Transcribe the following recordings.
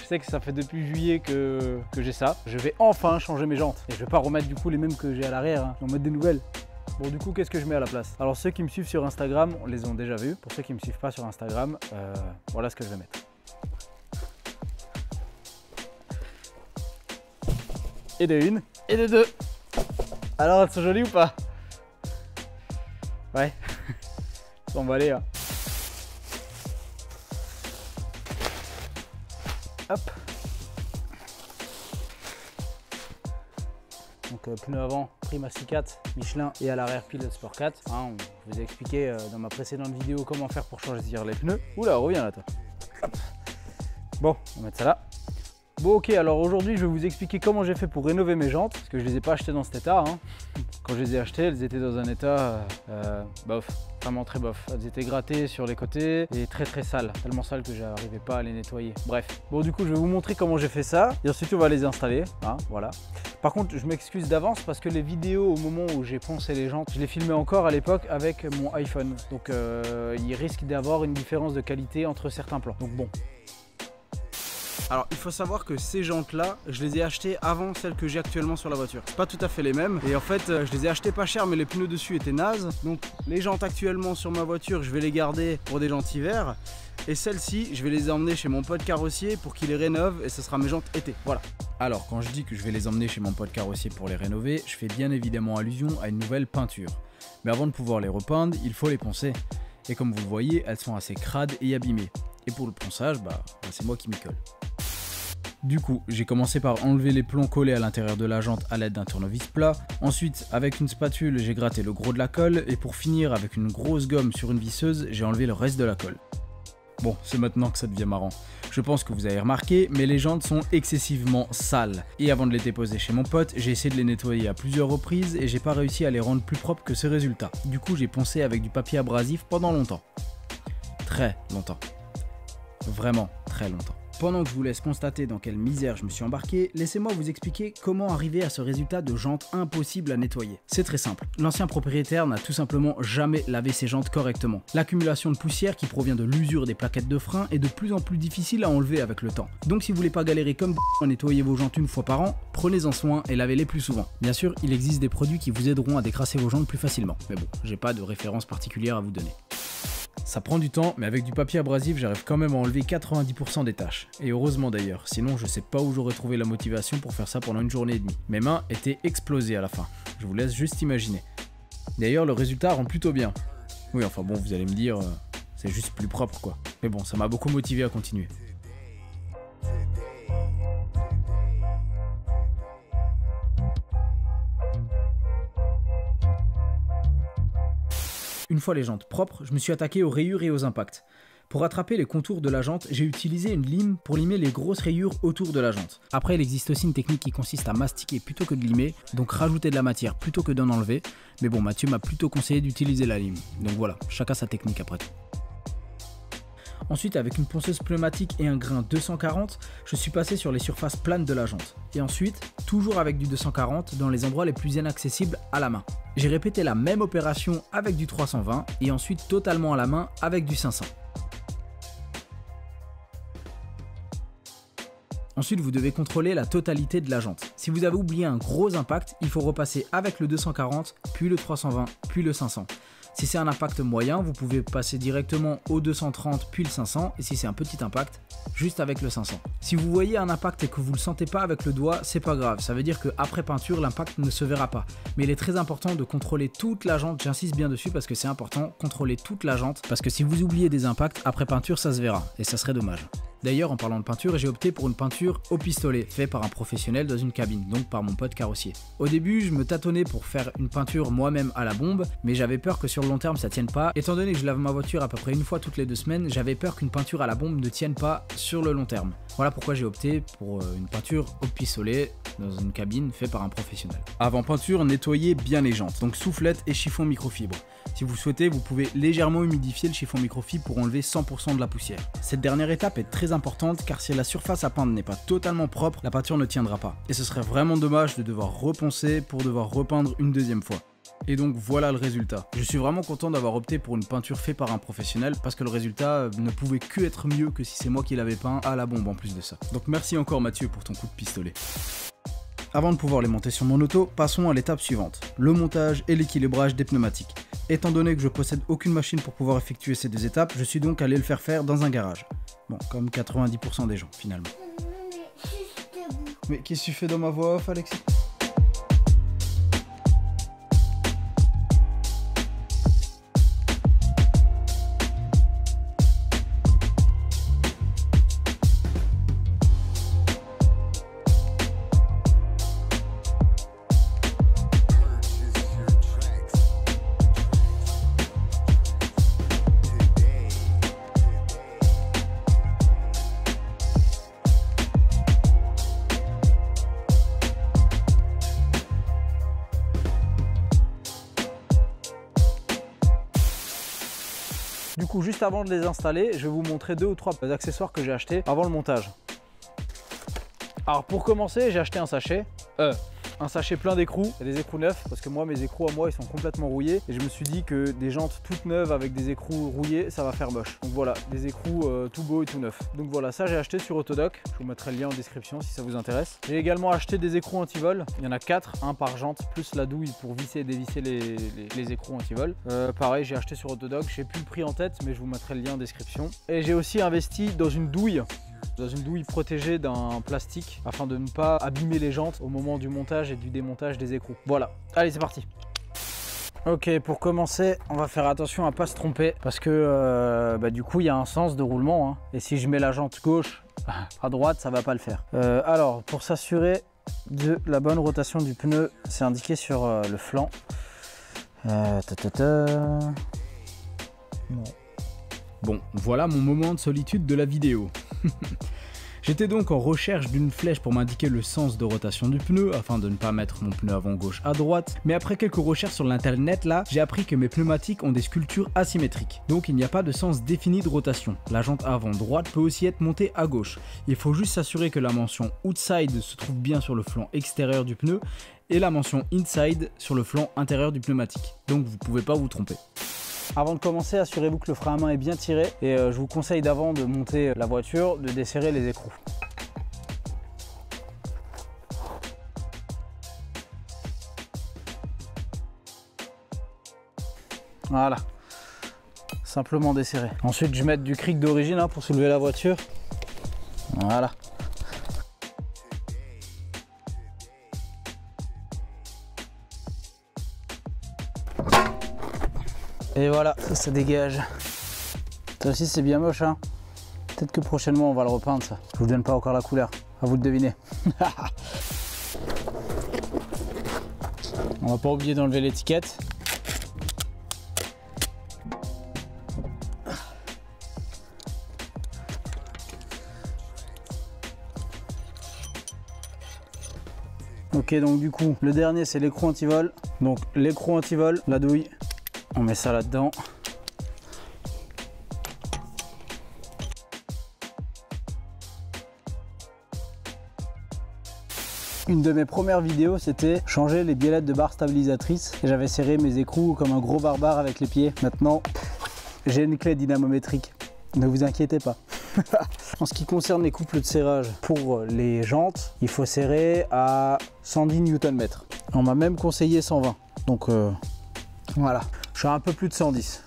sais que ça fait depuis juillet que j'ai ça. Je vais enfin changer mes jantes. Et je vais pas remettre du coup les mêmes que j'ai à l'arrière, hein. Je vais en mettre des nouvelles. Bon, du coup, qu'est-ce que je mets à la place? Alors, ceux qui me suivent sur Instagram, on les ont déjà vus. Pour ceux qui me suivent pas sur Instagram, voilà ce que je vais mettre. Et de une, et de deux. Alors, elles sont jolies ou pas? Ouais. Elles sont emballées, hein. Hop. Donc pneu avant Prima C4 Michelin et à l'arrière Pilote Sport 4. Hein, je vous ai expliqué dans ma précédente vidéo comment faire pour choisir les pneus. Oula, reviens là toi. Hop. Bon, on va mettre ça là. Bon ok, alors aujourd'hui je vais vous expliquer comment j'ai fait pour rénover mes jantes, parce que je les ai pas achetées dans cet état, hein. Quand je les ai achetées, elles étaient dans un état bof, vraiment très bof. Elles étaient grattées sur les côtés et très sales, tellement sales que j'arrivais pas à les nettoyer. Bref, bon du coup je vais vous montrer comment j'ai fait ça et ensuite on va les installer, hein, voilà. Par contre je m'excuse d'avance parce que les vidéos au moment où j'ai poncé les jantes, je les filmais encore à l'époque avec mon iPhone, donc il risque d'avoir une différence de qualité entre certains plans, donc bon. Alors il faut savoir que ces jantes là, je les ai achetées avant celles que j'ai actuellement sur la voiture. C'est pas tout à fait les mêmes et en fait je les ai achetées pas cher mais les pneus dessus étaient nazes. Donc les jantes actuellement sur ma voiture, je vais les garder pour des jantes hiver. Et celles-ci, je vais les emmener chez mon pote carrossier pour qu'il les rénove et ce sera mes jantes été. Voilà. Alors quand je dis que je vais les emmener chez mon pote carrossier pour les rénover, je fais bien évidemment allusion à une nouvelle peinture. Mais avant de pouvoir les repeindre, il faut les poncer. Et comme vous le voyez, elles sont assez crades et abîmées. Et pour le ponçage, c'est moi qui m'y colle. Du coup, j'ai commencé par enlever les plombs collés à l'intérieur de la jante à l'aide d'un tournevis plat. Ensuite, avec une spatule, j'ai gratté le gros de la colle. Et pour finir, avec une grosse gomme sur une visseuse, j'ai enlevé le reste de la colle. Bon, c'est maintenant que ça devient marrant. Je pense que vous avez remarqué, mais les jantes sont excessivement sales. Et avant de les déposer chez mon pote, j'ai essayé de les nettoyer à plusieurs reprises et j'ai pas réussi à les rendre plus propres que ce résultat. Du coup, j'ai poncé avec du papier abrasif pendant longtemps. Très longtemps. Vraiment très longtemps. Pendant que je vous laisse constater dans quelle misère je me suis embarqué, laissez-moi vous expliquer comment arriver à ce résultat de jantes impossible à nettoyer. C'est très simple, l'ancien propriétaire n'a tout simplement jamais lavé ses jantes correctement. L'accumulation de poussière qui provient de l'usure des plaquettes de frein est de plus en plus difficile à enlever avec le temps. Donc si vous voulez pas galérer comme à nettoyer vos jantes une fois par an, prenez-en soin et lavez-les plus souvent. Bien sûr, il existe des produits qui vous aideront à décrasser vos jantes plus facilement, mais bon, j'ai pas de référence particulière à vous donner. Ça prend du temps, mais avec du papier abrasif, j'arrive quand même à enlever 90% des taches. Et heureusement d'ailleurs, sinon je sais pas où j'aurais trouvé la motivation pour faire ça pendant une journée et demie. Mes mains étaient explosées à la fin, je vous laisse juste imaginer. D'ailleurs, le résultat rend plutôt bien. Oui, enfin bon, vous allez me dire, c'est juste plus propre quoi. Mais bon, ça m'a beaucoup motivé à continuer. Une fois les jantes propres, je me suis attaqué aux rayures et aux impacts. Pour rattraper les contours de la jante, j'ai utilisé une lime pour limer les grosses rayures autour de la jante. Après, il existe aussi une technique qui consiste à mastiquer plutôt que de limer, donc rajouter de la matière plutôt que d'en enlever. Mais bon, Mathieu m'a plutôt conseillé d'utiliser la lime. Donc voilà, chacun sa technique après tout. Ensuite, avec une ponceuse pneumatique et un grain 240, je suis passé sur les surfaces planes de la jante. Et ensuite, toujours avec du 240 dans les endroits les plus inaccessibles à la main. J'ai répété la même opération avec du 320 et ensuite totalement à la main avec du 500. Ensuite, vous devez contrôler la totalité de la jante. Si vous avez oublié un gros impact, il faut repasser avec le 240, puis le 320, puis le 500. Si c'est un impact moyen, vous pouvez passer directement au 230 puis le 500, et si c'est un petit impact, juste avec le 500. Si vous voyez un impact et que vous ne le sentez pas avec le doigt, c'est pas grave, ça veut dire qu'après peinture, l'impact ne se verra pas. Mais il est très important de contrôler toute la jante, j'insiste bien dessus parce que c'est important, contrôler toute la jante, parce que si vous oubliez des impacts, après peinture ça se verra, et ça serait dommage. D'ailleurs, en parlant de peinture, j'ai opté pour une peinture au pistolet, fait par un professionnel dans une cabine, donc par mon pote carrossier. Au début, je me tâtonnais pour faire une peinture moi-même à la bombe, mais j'avais peur que sur le long terme ça tienne pas. Étant donné que je lave ma voiture à peu près une fois toutes les 2 semaines, j'avais peur qu'une peinture à la bombe ne tienne pas sur le long terme. Voilà pourquoi j'ai opté pour une peinture au pistolet dans une cabine fait par un professionnel. Avant peinture, nettoyez bien les jantes, donc soufflette et chiffon microfibre. Si vous souhaitez, vous pouvez légèrement humidifier le chiffon microfibre pour enlever 100% de la poussière. Cette dernière étape est très importante car si la surface à peindre n'est pas totalement propre, la peinture ne tiendra pas. Et ce serait vraiment dommage de devoir reponcer pour devoir repeindre une deuxième fois. Et donc voilà le résultat. Je suis vraiment content d'avoir opté pour une peinture faite par un professionnel parce que le résultat ne pouvait que être mieux que si c'est moi qui l'avais peint à la bombe en plus de ça. Donc merci encore Mathieu pour ton coup de pistolet. Avant de pouvoir les monter sur mon auto, passons à l'étape suivante, le montage et l'équilibrage des pneumatiques. Étant donné que je possède aucune machine pour pouvoir effectuer ces deux étapes, je suis donc allé le faire dans un garage. Bon, comme 90% des gens finalement. Mais qu'est-ce que tu fais dans ma voix off, Alexis ? Du coup, juste avant de les installer, je vais vous montrer 2 ou 3 accessoires que j'ai achetés avant le montage. Alors pour commencer, j'ai acheté un sachet plein d'écrous, des écrous neufs, parce que moi mes écrous à moi ils sont complètement rouillés et je me suis dit que des jantes toutes neuves avec des écrous rouillés ça va faire moche. Donc voilà, des écrous tout beaux et tout neufs. Donc voilà, ça j'ai acheté sur Autodoc, je vous mettrai le lien en description si ça vous intéresse. J'ai également acheté des écrous anti-vol, il y en a 4, un par jante, plus la douille pour visser et dévisser les écrous anti-vol. Pareil, j'ai acheté sur Autodoc, j'ai plus le prix en tête mais je vous mettrai le lien en description. Et j'ai aussi investi dans une douille protégée d'un plastique afin de ne pas abîmer les jantes au moment du montage et du démontage des écrous. Voilà, allez c'est parti. Ok, pour commencer, on va faire attention à pas se tromper parce que du coup il y a un sens de roulement, hein, et si je mets la jante gauche à droite, ça va pas le faire. Alors, pour s'assurer de la bonne rotation du pneu, c'est indiqué sur le flanc. Bon, voilà mon moment de solitude de la vidéo. J'étais donc en recherche d'une flèche pour m'indiquer le sens de rotation du pneu afin de ne pas mettre mon pneu avant gauche à droite, mais après quelques recherches sur l'internet là, j'ai appris que mes pneumatiques ont des sculptures asymétriques, donc il n'y a pas de sens défini de rotation. La jante avant droite peut aussi être montée à gauche. Il faut juste s'assurer que la mention outside se trouve bien sur le flanc extérieur du pneu et la mention inside sur le flanc intérieur du pneumatique, donc vous ne pouvez pas vous tromper. Avant de commencer, assurez-vous que le frein à main est bien tiré et je vous conseille d'avant de monter la voiture, de desserrer les écrous. Voilà, simplement desserrer. Ensuite, je vais mettre du cric d'origine pour soulever la voiture. Voilà. Et voilà, ça dégage. Ça aussi c'est bien moche, hein. Peut-être que prochainement on va le repeindre ça. Je vous donne pas encore la couleur, à vous de deviner. On va pas oublier d'enlever l'étiquette. Ok, donc du coup, le dernier c'est l'écrou anti-vol. Donc l'écrou anti-vol, la douille. On met ça là-dedans. Une de mes premières vidéos, c'était changer les biellettes de barre stabilisatrice. Et j'avais serré mes écrous comme un gros barbare avec les pieds. Maintenant, j'ai une clé dynamométrique. Ne vous inquiétez pas. En ce qui concerne les couples de serrage pour les jantes, il faut serrer à 110 Nm. On m'a même conseillé 120. Donc voilà. Je suis à un peu plus de 110.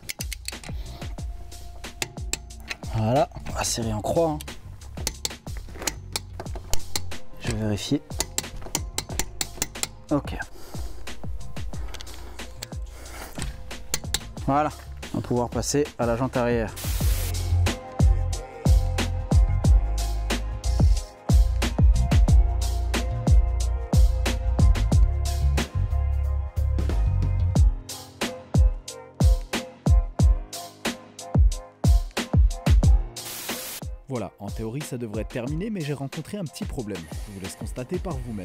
Voilà, on va serrer en croix. Hein. Je vais vérifier. Ok. Voilà, on va pouvoir passer à la jante arrière. Voilà, en théorie ça devrait être terminé, mais j'ai rencontré un petit problème. Je vous laisse constater par vous-même.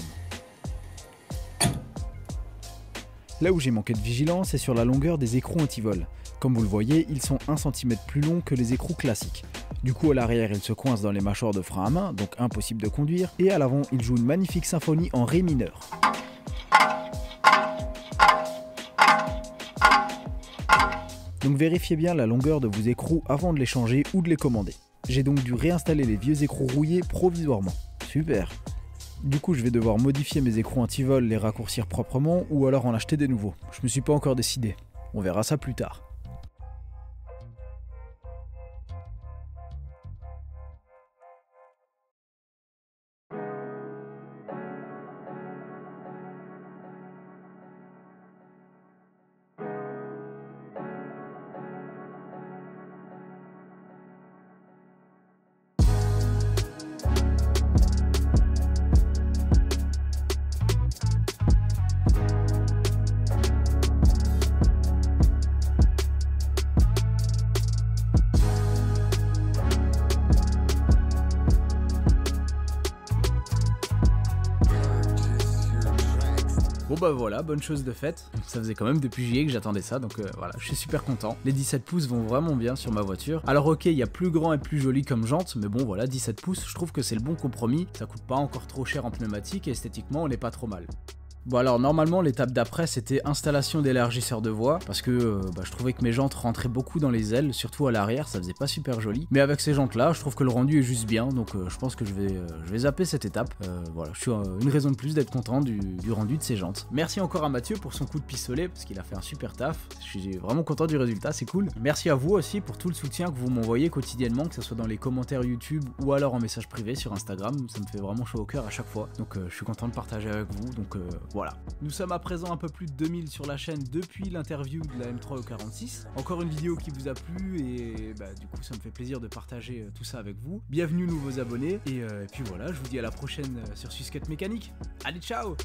Là où j'ai manqué de vigilance, c'est sur la longueur des écrous anti-vol. Comme vous le voyez, ils sont 1 cm plus longs que les écrous classiques. Du coup, à l'arrière, ils se coincent dans les mâchoires de frein à main, donc impossible de conduire. Et à l'avant, ils jouent une magnifique symphonie en ré mineur. Donc vérifiez bien la longueur de vos écrous avant de les changer ou de les commander. J'ai donc dû réinstaller les vieux écrous rouillés provisoirement. Super. Du coup je vais devoir modifier mes écrous anti-vol, les raccourcir proprement ou alors en acheter des nouveaux. Je me suis pas encore décidé. On verra ça plus tard. Bon bah voilà, bonne chose de faite. Ça faisait quand même depuis juillet que j'attendais ça, donc voilà, je suis super content. Les 17 pouces vont vraiment bien sur ma voiture. Alors ok, il y a plus grand et plus joli comme jante, mais bon voilà, 17 pouces, je trouve que c'est le bon compromis. Ça coûte pas encore trop cher en pneumatique et esthétiquement on n'est pas trop mal. Bon alors normalement l'étape d'après c'était installation d'élargisseur de voie parce que je trouvais que mes jantes rentraient beaucoup dans les ailes, surtout à l'arrière, ça faisait pas super joli. Mais avec ces jantes là je trouve que le rendu est juste bien, donc je pense que je vais zapper cette étape. Voilà, je suis une raison de plus d'être content du rendu de ces jantes. Merci encore à Mathieu pour son coup de pistolet parce qu'il a fait un super taf, je suis vraiment content du résultat, c'est cool. Merci à vous aussi pour tout le soutien que vous m'envoyez quotidiennement, que ce soit dans les commentaires YouTube ou alors en message privé sur Instagram, ça me fait vraiment chaud au cœur à chaque fois, donc je suis content de partager avec vous, donc voilà. Nous sommes à présent un peu plus de 2000 sur la chaîne depuis l'interview de la M3 E46. Encore une vidéo qui vous a plu et du coup ça me fait plaisir de partager tout ça avec vous. Bienvenue nouveaux abonnés et puis voilà, je vous dis à la prochaine sur Susquette Mécanique. Allez, ciao!